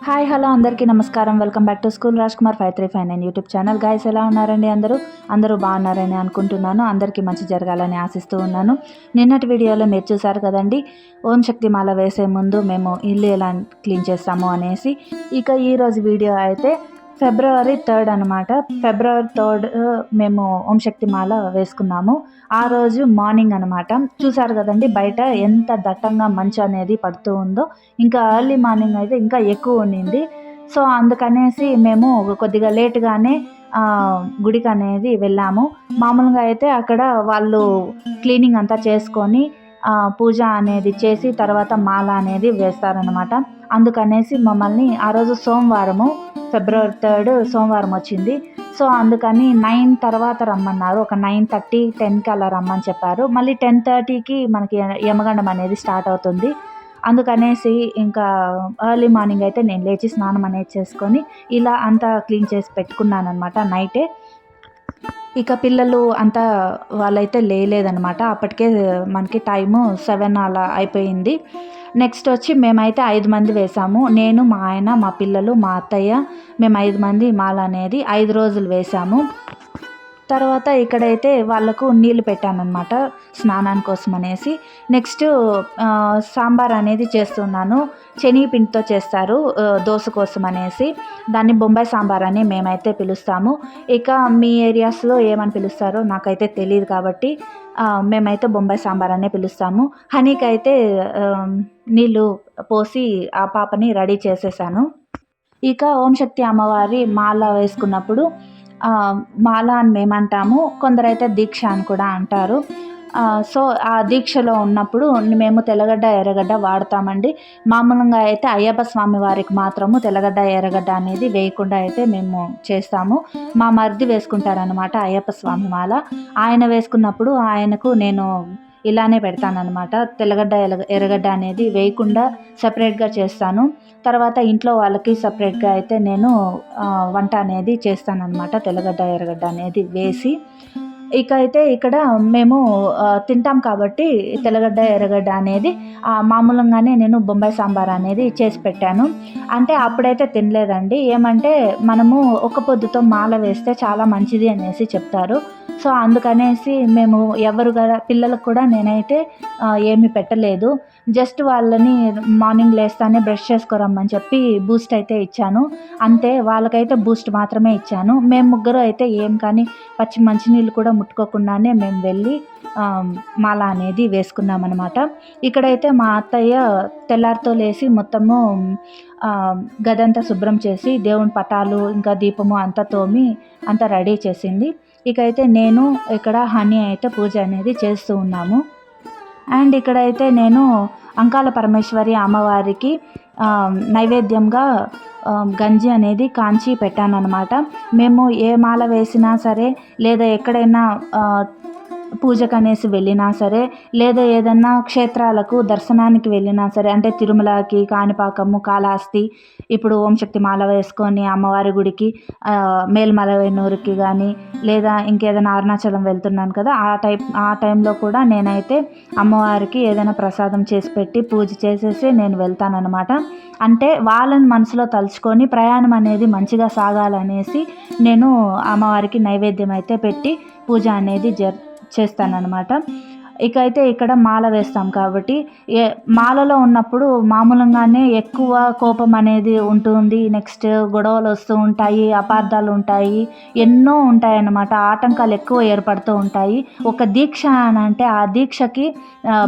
Hi hello అందరికీ నమస్కారం. Welcome back to school Raj Kumar 5359 YouTube channel. Guys ఎలా ఉన్నారండి? అందరూ బాగున్నారని అనుకుంటున్నాను. అందరికీ మంచి జరగాలని ఆశిస్తూ ఉన్నాను. నిన్నటి వీడియోలో మీరు చూసారు కదండి, ఓం శక్తి మాల వేసే ముందు మేము ఇల్లు ఎలా క్లీన్ చేస్తాము అనేసి. ఇక ఈరోజు వీడియో అయితే ఫిబ్రవరి 3 అనమాట. ఫిబ్రవరి 3 మేము ఓం శక్తి మాల వేసుకున్నాము. ఆ రోజు మార్నింగ్ అనమాట. చూసారు కదండి బయట ఎంత దట్టంగా మంచు అనేది పడుతూ ఉందో. ఇంకా ఎర్లీ మార్నింగ్ అయితే ఇంకా ఎక్కువ ఉండింది. సో అందుకనేసి మేము కొద్దిగా లేట్గానే గుడికి అనేది వెళ్ళాము. మామూలుగా అయితే అక్కడ వాళ్ళు క్లీనింగ్ అంతా చేసుకొని పూజ అనేది చేసి తర్వాత మాల అనేది వేస్తారనమాట. అందుకనేసి మమ్మల్ని ఆ రోజు సోమవారము, ఫిబ్రవరి 3 సోమవారం వచ్చింది. సో అందుకని 9 తర్వాత రమ్మన్నారు. ఒక 9:30, 10కి అలా రమ్మని చెప్పారు. మళ్ళీ 10:30కి మనకి యమగండం అనేది స్టార్ట్ అవుతుంది. అందుకనేసి ఇంకా ఎర్లీ మార్నింగ్ అయితే నేను లేచి స్నానం అనేది చేసుకొని ఇలా అంతా క్లీన్ చేసి పెట్టుకున్నాను అనమాట నైటే. ఇక పిల్లలు అంతా వాళ్ళైతే లేదనమాట. అప్పటికే మనకి టైము 7 అలా అయిపోయింది. నెక్స్ట్ వచ్చి మేమైతే 5 మంది వేసాము. నేను, మా ఆయన, మా పిల్లలు, మా అత్తయ్య, మేము 5 మంది మాల అనేది 5 రోజులు వేసాము. తర్వాత ఇక్కడైతే వాళ్ళకు నీళ్ళు పెట్టానన్నమాట స్నానాని కోసం అనేసి. నెక్స్ట్ సాంబార్ అనేది చేస్తున్నాను. శనగపిండితో చేస్తారు దోశ కోసం అనేసి. దాన్ని బొంబాయి సాంబార్ అని మేమైతే పిలుస్తాము. ఇక మీ ఏరియాస్లో ఏమని పిలుస్తారో నాకైతే తెలియదు కాబట్టి మేమైతే బొంబాయి సాంబార్ అనే పిలుస్తాము. హనీకి అయితే నీళ్ళు పోసి ఆ పాపని రెడీ చేసేసాను. ఇక ఓం శక్తి అమ్మవారి మాల వేసుకున్నప్పుడు మాల అని మేమంటాము, కొందరైతే దీక్ష అని కూడా అంటారు. సో ఆ దీక్షలో ఉన్నప్పుడు మేము తెల్లగడ్డ ఎర్రగడ్డ వాడతామండి. మామూలుగా అయితే అయ్యప్ప స్వామి వారికి మాత్రము తెల్లగడ్డ ఎర్రగడ్డ అనేది వేయకుండా అయితే మేము చేస్తాము. మా మరిది వేసుకుంటారనమాట అయ్యప్ప స్వామి మాల. ఆయన వేసుకున్నప్పుడు ఆయనకు నేను ఇలానే పెడతానమాట. తెల్లగడ్డ ఎర్రగడ్డ అనేది వేయకుండా సపరేట్గా చేస్తాను. తర్వాత ఇంట్లో వాళ్ళకి సపరేట్గా అయితే నేను వంట అనేది చేస్తానన్నమాట, తెల్లగడ్డ ఎర్రగడ్డ అనేది వేసి. ఇక అయితే ఇక్కడ మేము తింటాం కాబట్టి తెల్లగడ్డ ఎర్రగడ్డ అనేది మామూలుగానే నేను బొంబాయి సాంబార్ అనేది చేసి పెట్టాను. అంటే అప్పుడైతే తినలేదండి. ఏమంటే మనము ఒక పొద్దుతో మాల వేస్తే చాలా మంచిది అనేసి చెప్తారు. సో అందుకనేసి మేము పిల్లలకు కూడా నేనైతే ఏమీ పెట్టలేదు. జస్ట్ వాళ్ళని మార్నింగ్ లేస్తానే బ్రష్ చేసుకోరమ్మని చెప్పి బూస్ట్ అయితే ఇచ్చాను. అంతే, వాళ్ళకైతే బూస్ట్ మాత్రమే ఇచ్చాను. మేము ముగ్గురు అయితే ఏం కానీ మంచినీళ్ళు కూడా ముట్టుకోకుండానే మేము వెళ్ళి మాల అనేది వేసుకున్నామన్నమాట. ఇక్కడైతే మా అత్తయ్య తెల్లారితో లేసి మొత్తము గదంతా శుభ్రం చేసి దేవుని పటాలు ఇంకా దీపము అంతా తోమి అంతా రెడీ చేసింది. ఇకైతే నేను ఇక్కడ హనీ అయితే పూజ అనేది చేస్తూ ఉన్నాము. అండ్ ఇక్కడైతే నేను అంకాల పరమేశ్వరి అమ్మవారికి నైవేద్యంగా గంజి అనేది కాంచి పెట్టానన్నమాట. మేము ఏ మాల వేసినా సరే, లేదా ఎక్కడైనా పూజకు అనేసి వెళ్ళినా సరే, లేదా ఏదన్నా క్షేత్రాలకు దర్శనానికి వెళ్ళినా సరే, అంటే తిరుమలకి, కాణిపాకము, కాళహస్తి, ఇప్పుడు ఓం శక్తి మాల వేసుకొని అమ్మవారి గుడికి మేల్మలవెన్నూరుకి కానీ, లేదా ఇంకేదైనా అరుణాచలం వెళ్తున్నాను కదా, ఆ టైంలో కూడా నేనైతే అమ్మవారికి ఏదైనా ప్రసాదం చేసి పెట్టి పూజ చేసేసి నేను వెళ్తానన్నమాట. అంటే వాళ్ళని మనసులో తలుచుకొని ప్రయాణం అనేది మంచిగా సాగాలనేసి నేను అమ్మవారికి నైవేద్యం అయితే పెట్టి పూజ అనేది చేస్తానన్నమాట. ఇక అయితే ఇక్కడ మాల వేస్తాం కాబట్టి మాలలో ఉన్నప్పుడు మామూలుగానే ఎక్కువ కోపం అనేది ఉంటుంది. నెక్స్ట్ గొడవలు వస్తూ ఉంటాయి, అపార్థాలు ఉంటాయి, ఎన్నో ఉంటాయన్నమాట. ఆటంకాలు ఎక్కువ ఏర్పడుతూ ఉంటాయి. ఒక దీక్ష అని అంటే ఆ దీక్షకి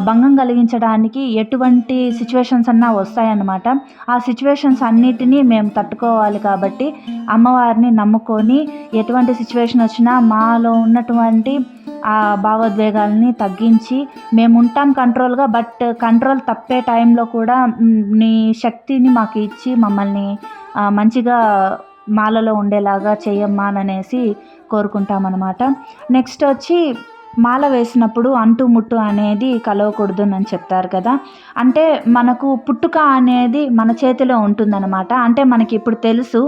భంగం కలిగించడానికి ఎటువంటి సిచ్యువేషన్స్ అన్నా వస్తాయన్నమాట. ఆ సిచ్యువేషన్స్ అన్నిటినీ మేము తట్టుకోవాలి కాబట్టి అమ్మవారిని నమ్ముకొని ఎటువంటి సిచ్యువేషన్ వచ్చినా మాలో ఉన్నటువంటి ఆ భావోద్వేగాలని తగ్గించి మేము ఉంటాం కంట్రోల్గా. బట్ కంట్రోల్ తప్పే టైంలో కూడా నీ శక్తిని మాకు ఇచ్చి మమ్మల్ని మంచిగా మాలలో ఉండేలాగా చేయమ్మా అనేసి కోరుకుంటామన్నమాట. నెక్స్ట్ వచ్చి మాల వేసినప్పుడు అంటు ముట్టు అనేది కలవకూడదు అని చెప్తారు కదా. అంటే మనకు పుట్టుక అనేది మన చేతిలో ఉంటుందన్నమాట. అంటే మనకి ఇప్పుడు తెలుసు,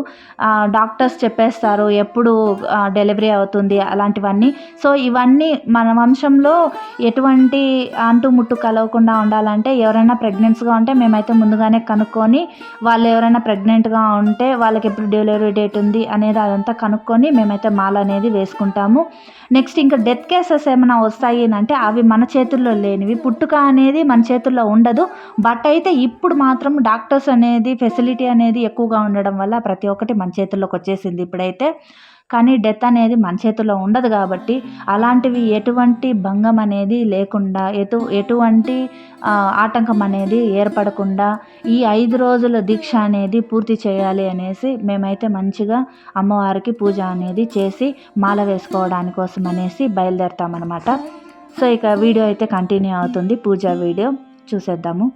డాక్టర్స్ చెప్పేస్తారు ఎప్పుడు డెలివరీ అవుతుంది అలాంటివన్నీ. సో ఇవన్నీ మన వంశంలో ఎటువంటి అంటు ముట్టు కలవకుండా ఉండాలంటే ఎవరైనా ప్రెగ్నెన్సీగా ఉంటే మేమైతే ముందుగానే కనుక్కొని, వాళ్ళు ఎవరైనా ప్రెగ్నెంట్గా ఉంటే వాళ్ళకి ఎప్పుడు డెలివరీ డేట్ ఉంది అనేది అదంతా కనుక్కొని మేమైతే మాల అనేది వేసుకుంటాము. నెక్స్ట్ ఇంకా డెత్ కేసెస్ ఏమైనా వస్తాయి అంటే అవి మన చేతుల్లో లేనివి. పుట్టుక అనేది మన చేతుల్లో ఉండదు. బట్ అయితే ఇప్పుడు మాత్రం డాక్టర్స్ అనేది ఫెసిలిటీ అనేది ఎక్కువగా ఉండడం వల్ల ప్రతి ఒక్కటి మన చేతుల్లోకి వచ్చేసింది ఇప్పుడైతే. కానీ డెత్ అనేది మన చేతుల్లో ఉండదు కాబట్టి అలాంటివి ఎటువంటి భంగం అనేది లేకుండా, ఎటువంటి ఆటంకం అనేది ఏర్పడకుండా ఈ 5 రోజుల దీక్ష అనేది పూర్తి చేయాలి అనేసి మేమైతే మంచిగా అమ్మవారికి పూజ అనేది చేసి మాల వేసుకోవడాని కోసం అనేసి బయలుదేరుతామన్నమాట. సో ఇక వీడియో అయితే కంటిన్యూ అవుతుంది, పూజ వీడియో చూసేద్దాము.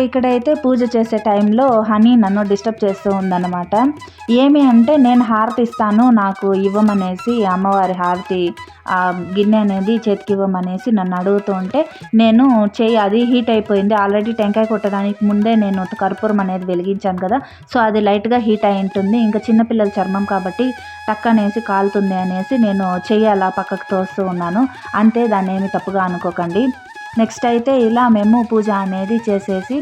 ఇక్కడైతే పూజ చేసే టైంలో హనీ నన్ను డిస్టర్బ్ చేస్తూ ఉందన్నమాట. ఏమి అంటే నేను హారతి ఇస్తాను నాకు ఇవ్వమనేసి, అమ్మవారి హారతి గిన్నె అనేది చేతికి ఇవ్వమనేసి నన్ను అడుగుతూ ఉంటే నేను అది హీట్ అయిపోయింది. ఆల్రెడీ టెంకాయ కొట్టడానికి ముందే నేను కర్పూరం అనేది వెలిగించాను కదా, సో అది లైట్గా హీట్ అయి ఉంటుంది. ఇంకా చిన్నపిల్లల చర్మం కాబట్టి టక్కనేసి కాలుతుంది అనేసి నేను అలా పక్కకు తోస్తూ ఉన్నాను. అంతే, దాన్ని ఏమి తప్పుగా అనుకోకండి. నెక్స్ట్ అయితే ఇలా మేము పూజ అనేది చేసేసి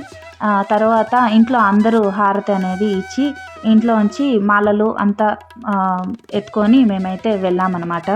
తర్వాత ఇంట్లో అందరూ హారతి అనేది ఇచ్చి ఇంట్లోంచి మాలలు అంతా ఎత్తుకొని మేమైతే వెళ్ళామన్నమాట.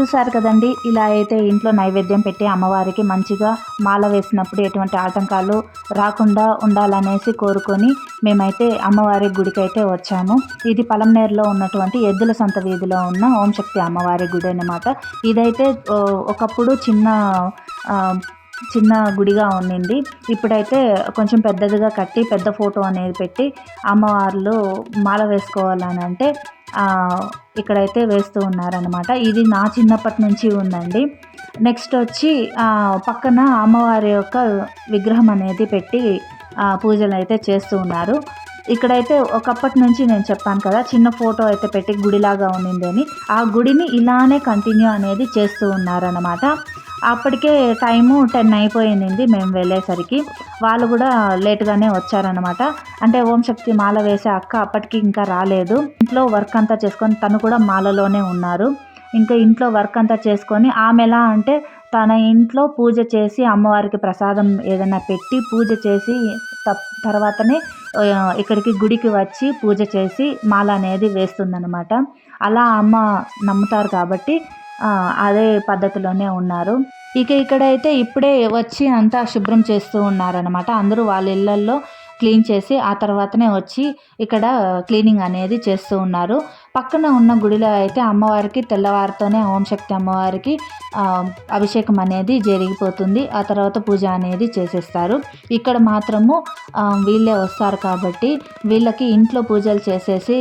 చూసారు కదండి, ఇలా అయితే ఇంట్లో నైవేద్యం పెట్టి అమ్మవారికి మంచిగా మాల వేసినప్పుడు ఎటువంటి ఆటంకాలు రాకుండా ఉండాలనేసి కోరుకొని మేమైతే అమ్మవారి గుడికి అయితే వచ్చాము. ఇది పలంనేరులో ఉన్నటువంటి ఎద్దుల సంత వీధిలో ఉన్న ఓం శక్తి అమ్మవారి గుడి అన్నమాట. ఇదైతే ఒకప్పుడు చిన్న గుడిగా ఉండింది. ఇప్పుడైతే కొంచెం పెద్దదిగా కట్టి పెద్ద ఫోటో అనేది పెట్టి అమ్మవార్లు మాల వేసుకోవాలని అంటే ఇక్కడైతే వేస్తూ ఉన్నారనమాట. ఇది నా చిన్నప్పటి నుంచి ఉందండి. నెక్స్ట్ వచ్చి పక్కన అమ్మవారి యొక్క విగ్రహం అనేది పెట్టి పూజలు అయితే చేస్తూ ఉన్నారు. ఇక్కడైతే ఒకప్పటి నుంచి నేను చెప్పాను కదా, చిన్న ఫోటో అయితే పెట్టి గుడిలాగా ఉండింది అని, ఆ గుడిని ఇలానే కంటిన్యూ అనేది చేస్తూ ఉన్నారనమాట. అప్పటికే టైము 10 అయిపోయింది మేము వెళ్ళేసరికి. వాళ్ళు కూడా లేట్గానే వచ్చారనమాట. అంటే ఓం శక్తి మాల వేసే అక్క అప్పటికి ఇంకా రాలేదు. ఇంట్లో వర్క్ అంతా చేసుకొని తను కూడా మాలలోనే ఉన్నారు. ఇంకా ఇంట్లో వర్క్ అంతా చేసుకొని ఆమె ఎలా అంటే తన ఇంట్లో పూజ చేసి అమ్మవారికి ప్రసాదం ఏదైనా పెట్టి పూజ చేసి తర్వాతనే ఇక్కడికి గుడికి వచ్చి పూజ చేసి మాల అనేది వేస్తుందన్నమాట. అలా అమ్మ నమ్ముతారు కాబట్టి అదే పద్ధతిలోనే ఉన్నారు. ఇక్కడైతే ఇప్పుడే వచ్చి అంతా శుభ్రం చేస్తూ ఉన్నారనమాట. అందరూ వాళ్ళ ఇళ్ళల్లో క్లీన్ చేసి ఆ తర్వాతనే వచ్చి ఇక్కడ క్లీనింగ్ అనేది చేస్తూ ఉన్నారు. పక్కన ఉన్న గుడిలో అయితే అమ్మవారికి తెల్లవారితోనే ఓం శక్తి అమ్మవారికి అభిషేకం అనేది జరిగిపోతుంది. ఆ తర్వాత పూజ అనేది చేసేస్తారు. ఇక్కడ మాత్రము వీళ్ళే వస్తారు కాబట్టి వీళ్ళకి ఇంట్లో పూజలు చేసేసి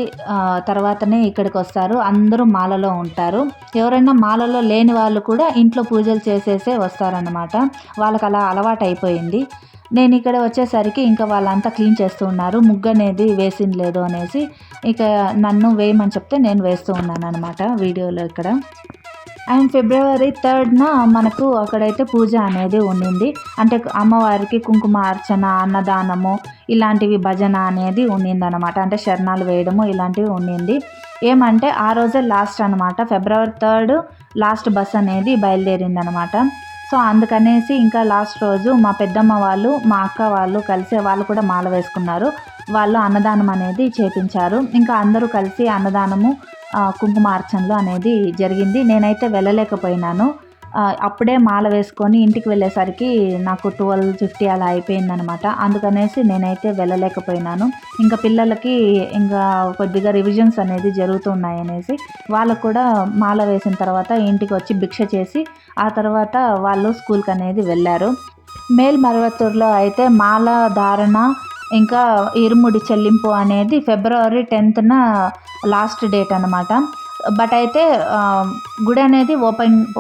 తర్వాతనే ఇక్కడికి వస్తారు. అందరూ మాలలో ఉంటారు. ఎవరైనా మాలలో లేని వాళ్ళు కూడా ఇంట్లో పూజలు చేసేసే వస్తారన్నమాట. వాళ్ళకి అలా అలవాటు అయిపోయింది. నేను ఇక్కడ వచ్చేసరికి ఇంకా వాళ్ళంతా క్లీన్ చేస్తూ ఉన్నారు. ముగ్గు అనేది వేసింది లేదు అనేసి ఇక నన్ను వేయమని చెప్తే నేను వేస్తూ ఉన్నాను అనమాట వీడియోలో ఇక్కడ. అండ్ February 3rd మనకు అక్కడైతే పూజ అనేది ఉండింది. అంటే అమ్మవారికి కుంకుమ అర్చన, అన్నదానము, ఇలాంటివి భజన అనేది ఉండిందనమాట. అంటే శరణాలు వేయడము ఇలాంటివి ఉండింది. ఏమంటే ఆ రోజే లాస్ట్ అనమాట. February 3rd లాస్ట్ బస్ అనేది బయలుదేరిందనమాట. సో అందుకనేసి ఇంకా లాస్ట్ రోజు మా పెద్దమ్మ వాళ్ళు, మా అక్క వాళ్ళు కలిసి వాళ్ళు కూడా మాల వేసుకున్నారు. వాళ్ళు అన్నదానం అనేది చేపించారు. ఇంకా అందరూ కలిసి అన్నదానము, కుంకుమార్చనలు అనేది జరిగింది. నేనైతే వెళ్ళలేకపోయినాను. అప్పుడే మాల వేసుకొని ఇంటికి వెళ్ళేసరికి నాకు 12:50 అలా అయిపోయిందనమాట. అందుకనేసి నేనైతే వెళ్ళలేకపోయినాను. ఇంకా పిల్లలకి ఇంకా కొద్దిగా రివిజన్స్ అనేది జరుగుతున్నాయి అనేసి వాళ్ళకు కూడా మాల వేసిన తర్వాత ఇంటికి వచ్చి భిక్ష చేసి ఆ తర్వాత వాళ్ళు స్కూల్కి అనేది వెళ్ళారు. మేల్మరువత్తూరులో అయితే మాల ధారణ ఇంకా ఇరుముడి చెల్లింపు అనేది February 10th లాస్ట్ డేట్ అనమాట. బట్ అయితే గుడి అనేది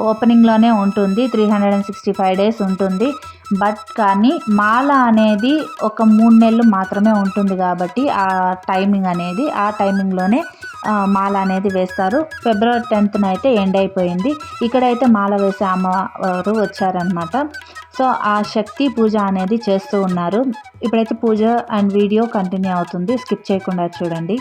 ఓపెనింగ్లోనే ఉంటుంది. 365 days ఉంటుంది. బట్ కానీ మాల అనేది ఒక 3 నెలలు మాత్రమే ఉంటుంది కాబట్టి ఆ టైమింగ్లోనే మాల అనేది వేస్తారు. February 10th అయితే ఎండ్ అయిపోయింది. ఇక్కడైతే మాల వేసే అమ్మవారు వచ్చారనమాట. సో ఆ శక్తి పూజ అనేది చేస్తూ ఉన్నారు. ఇప్పుడైతే పూజ అండ్ వీడియో కంటిన్యూ అవుతుంది. స్కిప్ చేయకుండా చూడండి.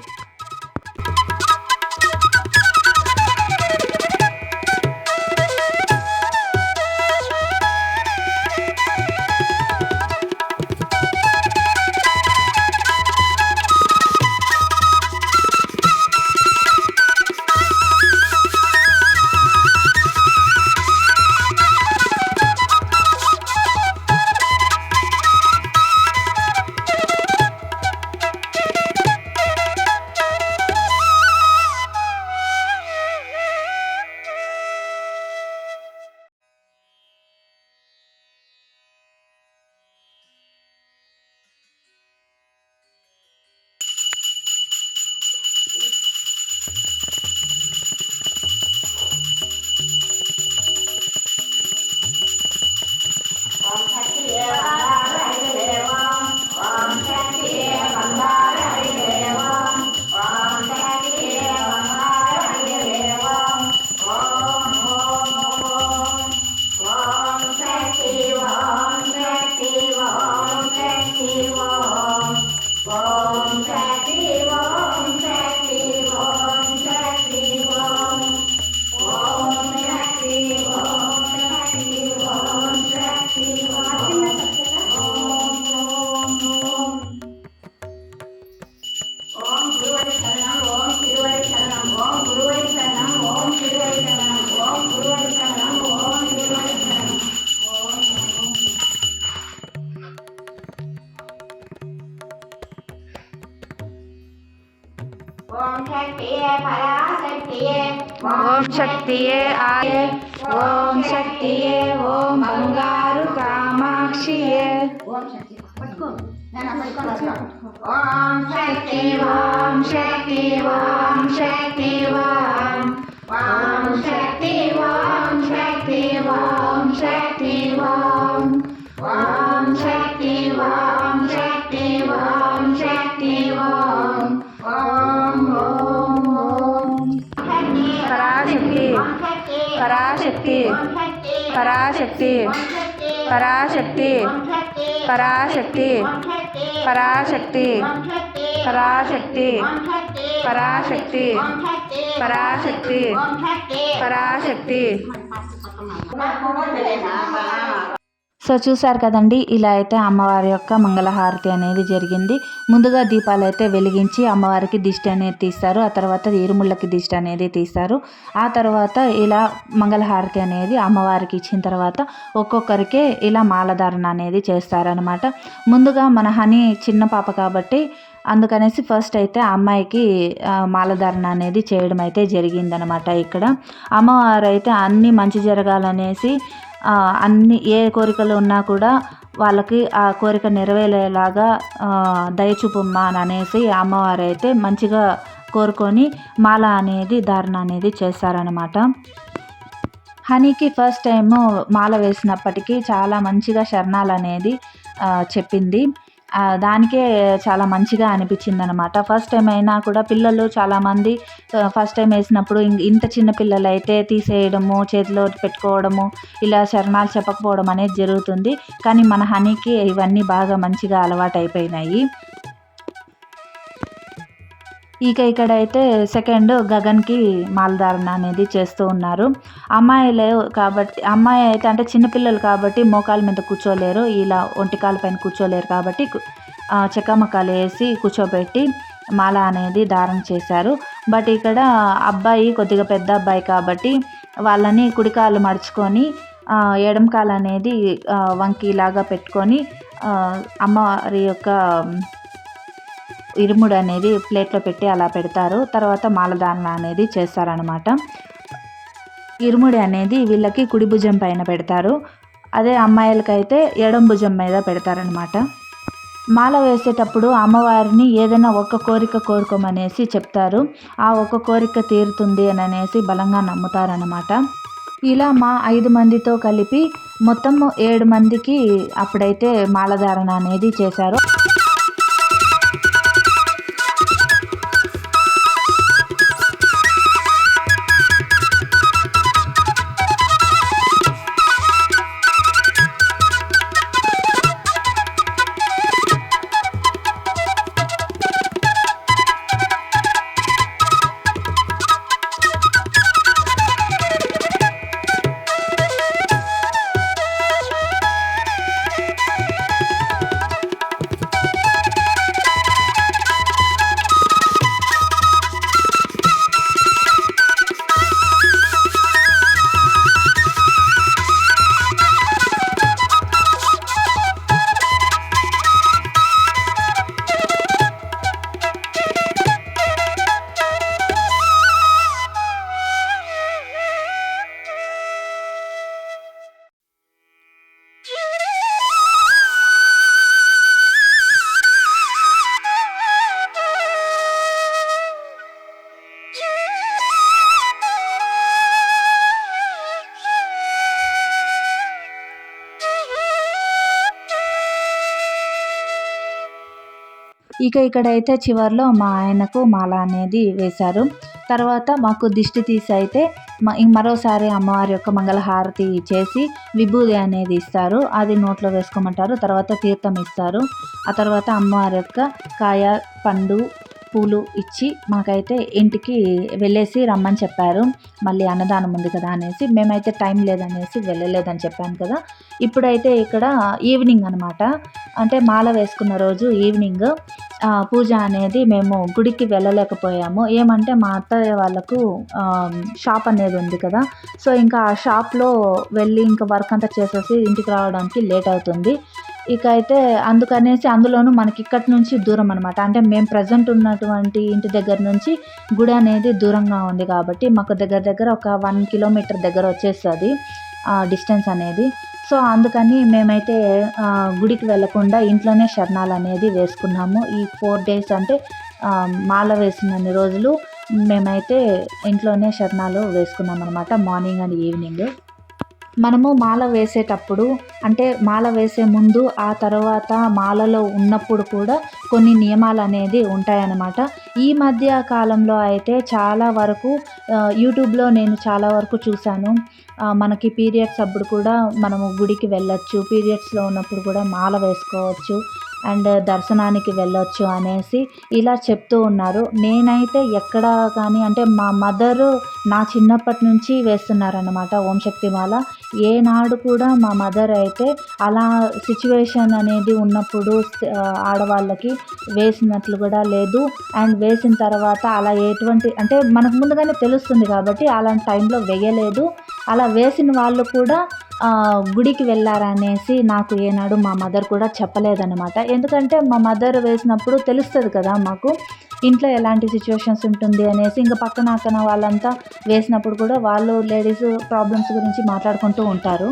శక్తియే ఆయే ఓం శక్తియే ఓం బంగారు కామాక్షియే ఓం శక్తి ఓం శక్తి ఓం శక్తి ఓం ఓం శక్తి ఓం శక్తి ఓం శక్తి ఓం ఓం శక్తి ఓం శక్తి ఓం శక్తి ఓం ఓం ఓం ఓం పరాశక్తి పరాశక్తి పరాశక్తి పరాశక్తి పరాశక్తి పరాశక్తి పరాశక్తి పరాశక్తి పరాశక్తి పరాశక్తి. సో చూసారు కదండి, ఇలా అయితే అమ్మవారి యొక్క మంగళహారతి అనేది జరిగింది. ముందుగా దీపాలు అయితే వెలిగించి అమ్మవారికి దిష్టి అనేది తీస్తారు. ఆ తర్వాత ఇరుముళ్ళకి దిష్టి అనేది తీస్తారు. ఆ తర్వాత ఇలా మంగళహారతి అనేది అమ్మవారికి ఇచ్చిన తర్వాత ఒక్కొక్కరికే ఇలా మాలధారణ అనేది చేస్తారనమాట. ముందుగా మన హనీ చిన్న పాప కాబట్టి అందుకనేసి ఫస్ట్ అయితే అమ్మాయికి మాలధారణ అనేది చేయడం అయితే జరిగిందనమాట. ఇక్కడ అమ్మవారు అయితే అన్నీ మంచి జరగాలనేసి అన్ని ఏ కోరికలు ఉన్నా కూడా వాళ్ళకి ఆ కోరిక నెరవేరేలాగా దయచూపమ్మా అని అనేసి అమ్మవారు అయితే మంచిగా కోరుకొని మాల అనేది ధారణ అనేది చేస్తారనమాట. హనీకి ఫస్ట్ టైము మాల వేసినప్పటికీ చాలా మంచిగా శరణాలు అనేది చెప్పింది. దానికే చాలా మంచిగా అనిపించింది అనమాట. ఫస్ట్ టైం అయినా కూడా పిల్లలు చాలామంది ఫస్ట్ టైం వేసినప్పుడు ఇంత చిన్న పిల్లలు అయితే తీసేయడము, చేతిలో పెట్టుకోవడము, ఇలా శరణాలు చెప్పకపోవడం అనేది జరుగుతుంది. కానీ మన హనీకి ఇవన్నీ బాగా మంచిగా అలవాటు అయిపోయినాయి. ఇక్కడైతే సెకండ్ గగన్కి మాలధారణ అనేది చేస్తూ ఉన్నారు. అమ్మాయిలే కాబట్టి అమ్మాయి అయితే అంటే చిన్నపిల్లలు కాబట్టి మోకాల మీద కూర్చోలేరు, ఇలా ఒంటికాల పైన కూర్చోలేరు కాబట్టి చెక్కమక్కలు వేసి కూర్చోబెట్టి మాల అనేది ధారణ చేశారు. బట్ ఇక్కడ అబ్బాయి కొద్దిగా పెద్ద అబ్బాయి కాబట్టి వాళ్ళని కుడికాలు మడుచుకొని ఎడమకాలు అనేది వంకిలాగా పెట్టుకొని అమ్మవారి యొక్క ఇరుముడు అనేది ప్లేట్లో పెట్టి అలా పెడతారు. తర్వాత మాలధారణ అనేది చేస్తారనమాట. ఇరుముడి అనేది వీళ్ళకి కుడి భుజం పైన పెడతారు, అదే అమ్మాయిలకైతే ఎడం భుజం మీద పెడతారనమాట. మాల వేసేటప్పుడు అమ్మవారిని ఏదైనా ఒక్క కోరిక కోరుకోమనేసి చెప్తారు. ఆ ఒక్క కోరిక తీరుతుంది అని అనేసి బలంగా నమ్ముతారనమాట. ఇలా మా 5 మందితో కలిపి మొత్తం 7 మందికి అప్పుడైతే మాలధారణ అనేది చేశారు. ఇక్కడైతే చివరిలో మా ఆయనకు మాల అనేది వేశారు. తర్వాత మాకు దిష్టి తీసి అయితే మరోసారి అమ్మవారి యొక్క మంగళహారతి చేసి విభూది అనేది ఇస్తారు. అది నోట్లో వేసుకోమంటారు. తర్వాత తీర్థం ఇస్తారు. ఆ తర్వాత అమ్మవారి యొక్క కాయ, పండు, పూలు ఇచ్చి మాకైతే ఇంటికి వెళ్ళేసి రమ్మని చెప్పారు. మళ్ళీ అన్నదానం ఉంది కదా అనేసి, మేమైతే టైం లేదనేసి వెళ్ళలేదని చెప్పాను కదా. ఇప్పుడైతే ఇక్కడ ఈవినింగ్ అనమాట, అంటే మాల వేసుకున్న రోజు ఈవినింగ్ పూజ అనేది మేము గుడికి వెళ్ళలేకపోయాము. ఏమంటే మా అత్తయ్య వాళ్ళకు షాప్ అనేది ఉంది కదా, సో ఇంకా ఆ షాప్లో వెళ్ళి ఇంకా వర్క్ అంతా చేసేసి ఇంటికి రావడానికి లేట్ అవుతుంది. ఇక అయితే అందుకనేసి అందులోనూ మనకి ఇక్కడి నుంచి దూరం అనమాట. అంటే మేము ప్రజెంట్ ఉన్నటువంటి ఇంటి దగ్గర నుంచి గుడి అనేది దూరంగా ఉంది కాబట్టి మాకు దగ్గర దగ్గర ఒక 1 కిలోమీటర్ దగ్గర వచ్చేస్తుంది డిస్టెన్స్ అనేది. సో అందుకని మేమైతే గుడికి వెళ్ళకుండా ఇంట్లోనే శరణాలు అనేది వేసుకున్నాము. ఈ 4 డేస్ అంటే మాల వేసినన్ని రోజులు మేమైతే ఇంట్లోనే శరణాలు వేసుకున్నాం అనమాట, మార్నింగ్ అండ్ ఈవినింగ్. మనము మాల వేసేటప్పుడు అంటే మాల వేసే ముందు ఆ తర్వాత మాలలో ఉన్నప్పుడు కూడా కొన్ని నియమాలు అనేది ఉంటాయన్నమాట. ఈ మధ్య కాలంలో అయితే చాలా వరకు యూట్యూబ్లో నేను చాలా వరకు చూశాను. మనకి పీరియడ్స్ అప్పుడు కూడా మనము గుడికి వెళ్ళొచ్చు, పీరియడ్స్లో ఉన్నప్పుడు కూడా మాల వేసుకోవచ్చు అండ్ దర్శనానికి వెళ్ళొచ్చు అనేసి ఇలా చెప్తూ ఉన్నారు. నేనైతే ఎక్కడ కానీ అంటే మా మదరు నా చిన్నప్పటి నుంచి వేస్తున్నారన్నమాట ఓం శక్తి మాల. ఏనాడు కూడా మా మదర్ అయితే అలా సిచ్యువేషన్ అనేది ఉన్నప్పుడు ఆడవాళ్ళకి వేసినట్లు కూడా లేదు. అండ్ వేసిన తర్వాత అలా ఎటువంటి అంటే మనకు ముందుగానే తెలుస్తుంది కాబట్టి అలాంటి టైంలో వేయలేదు. అలా వేసిన వాళ్ళు కూడా గుడికి వెళ్ళారనేసి నాకు ఏనాడు మా మదర్ కూడా చెప్పలేదన్నమాట. ఎందుకంటే మా మదర్ వేసినప్పుడు తెలుస్తుంది కదా మాకు ఇంట్లో ఎలాంటి సిచ్యువేషన్స్ ఉంటుంది అనేసి. ఇంకా పక్కన అక్కన వాళ్ళంతా వేసినప్పుడు కూడా వాళ్ళు లేడీస్ ప్రాబ్లమ్స్ గురించి మాట్లాడుకుంటూ ఉంటారు.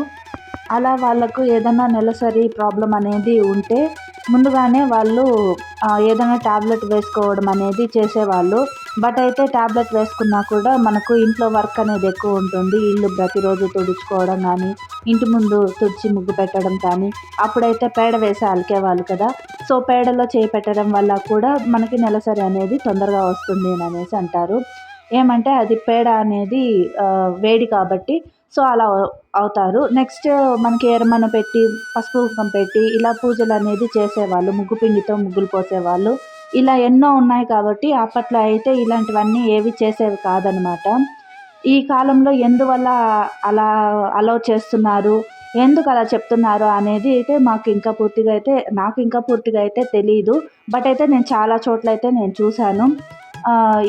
అలా వాళ్ళకు ఏదైనా నెలసరి ప్రాబ్లం అనేది ఉంటే ముందుగానే వాళ్ళు ఏదైనా ట్యాబ్లెట్ వేసుకోవడం అనేది చేసేవాళ్ళు. బట్ అయితే ట్యాబ్లెట్ వేసుకున్నా కూడా మనకు ఇంట్లో వర్క్ అనేది ఎక్కువ ఉంటుంది. ఇల్లు ప్రతిరోజు తుడుచుకోవడం కానీ, ఇంటి ముందు తుడిచి ముగ్గు పెట్టడం కానీ, అప్పుడైతే పేడ వేసి అలికేవాళ్ళు కదా. సో పేడలో చేయి పెట్టడం వల్ల కూడా మనకి నెలసరి అనేది తొందరగా వస్తుంది అనేసి అంటారు. ఏమంటే అది పేడ అనేది వేడి కాబట్టి సో అలా అవుతారు. నెక్స్ట్ మనకి ఎరమన పెట్టి పసుపు కుంకుమ పెట్టి ఇలా పూజలు అనేది చేసేవాళ్ళు, ముగ్గు పిండితో ముగ్గులు పోసేవాళ్ళు. ఇలా ఎన్నో ఉన్నాయి కాబట్టి అప్పట్లో అయితే ఇలాంటివన్నీ ఏవి చేసేవి కాదనమాట. ఈ కాలంలో ఎందువల్ల అలా అలౌ చేస్తున్నారు, ఎందుకు అలా చెప్తున్నారు అనేది అయితే నాకు ఇంకా పూర్తిగా అయితే తెలీదు. బట్ అయితే నేను చాలా చోట్ల అయితే నేను చూశాను.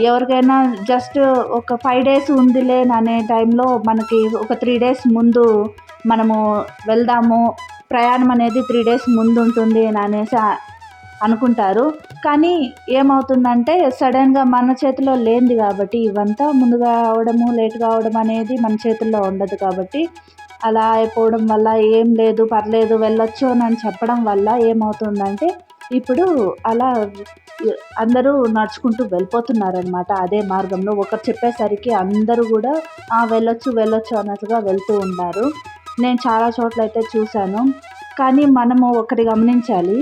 ఎవరికైనా జస్ట్ ఒక 5 డేస్ ఉందిలే అనే టైంలో మనకి ఒక 3 డేస్ ముందు మనము వెళ్దాము, ప్రయాణం అనేది 3 డేస్ ముందు ఉంటుంది అనేసి అనుకుంటారు. కానీ ఏమవుతుందంటే సడన్గా మన చేతిలో లేనిది కాబట్టి ఇవంతా ముందుగా అవడము లేట్గా అవడం అనేది మన చేతుల్లో ఉండదు కాబట్టి అలా అయిపోవడం వల్ల ఏం లేదు పర్లేదు వెళ్ళొచ్చు అని చెప్పడం వల్ల ఏమవుతుందంటే ఇప్పుడు అలా అందరూ నడుచుకుంటూ వెళ్ళిపోతున్నారనమాట. అదే మార్గంలో ఒకరు చెప్పేసరికి అందరూ కూడా వెళ్ళొచ్చు అన్నట్టుగా వెళ్తూ ఉన్నారు. నేను చాలా చోట్ల అయితే చూశాను. కానీ మనము ఒకటి గమనించాలి,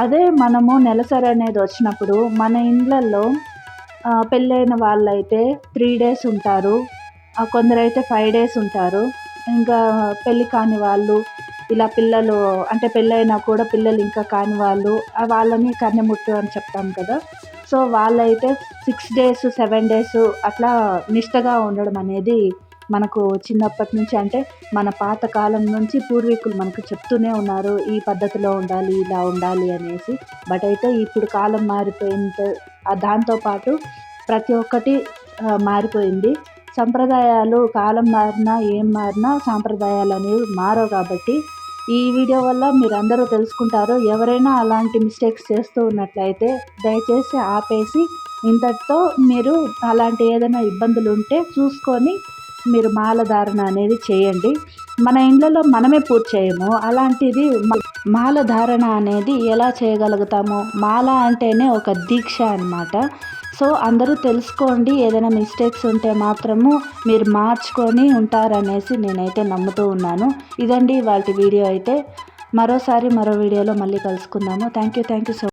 అదే మనము నెలసరి అనేది వచ్చినప్పుడు మన ఇళ్ళల్లో పెళ్ళైన వాళ్ళైతే 3 డేస్ ఉంటారు, కొందరైతే 5 డేస్ ఉంటారు. ఇంకా పెళ్ళి కాని వాళ్ళు ఇలా పిల్లలు అంటే పెళ్ళైనా కూడా పిల్లలు ఇంకా కాని వాళ్ళు వాళ్ళని కన్నెముట్టు అని చెప్తాం కదా. సో వాళ్ళైతే 6 డేస్ 7 డేస్ అట్లా నిష్టగా ఉండడం అనేది మనకు చిన్నప్పటి నుంచి అంటే మన పాత కాలం నుంచి పూర్వీకులు మనకు చెప్తూనే ఉన్నారు, ఈ పద్ధతిలో ఉండాలి ఇలా ఉండాలి అనేసి. బట్ అయితే ఇప్పుడు కాలం మారిపోయింది, దాంతోపాటు ప్రతి ఒక్కటి మారిపోయింది. సంప్రదాయాలు కాలం మారినా ఏం మారినా సాంప్రదాయాలు అనేవి మారవు కాబట్టి ఈ వీడియో వల్ల మీరందరూ తెలుసుకుంటారు. ఎవరైనా అలాంటి మిస్టేక్స్ చేస్తూ ఉన్నట్లయితే దయచేసి ఆపేసి ఇంతటితో మీరు అలాంటి ఏదైనా ఇబ్బందులు ఉంటే చూసుకొని మీరు మాల ధారణ అనేది చేయండి. మన ఇళ్ళలో మనమే పూజ చేయము, అలాంటిది మాల ధారణ అనేది ఎలా చేయగలుగుతాము? మాల అంటేనే ఒక దీక్ష అన్నమాట. సో అందరూ తెలుసుకోండి, ఏదైనా మిస్టేక్స్ ఉంటే మాత్రము మీరు మార్చుకొని ఉంటారనేసి నేనైతే నమ్ముతూ ఉన్నాను. ఇదండి వాటి వీడియో అయితే. మరో వీడియోలో మళ్ళీ కలుసుకుందాము. Thank you so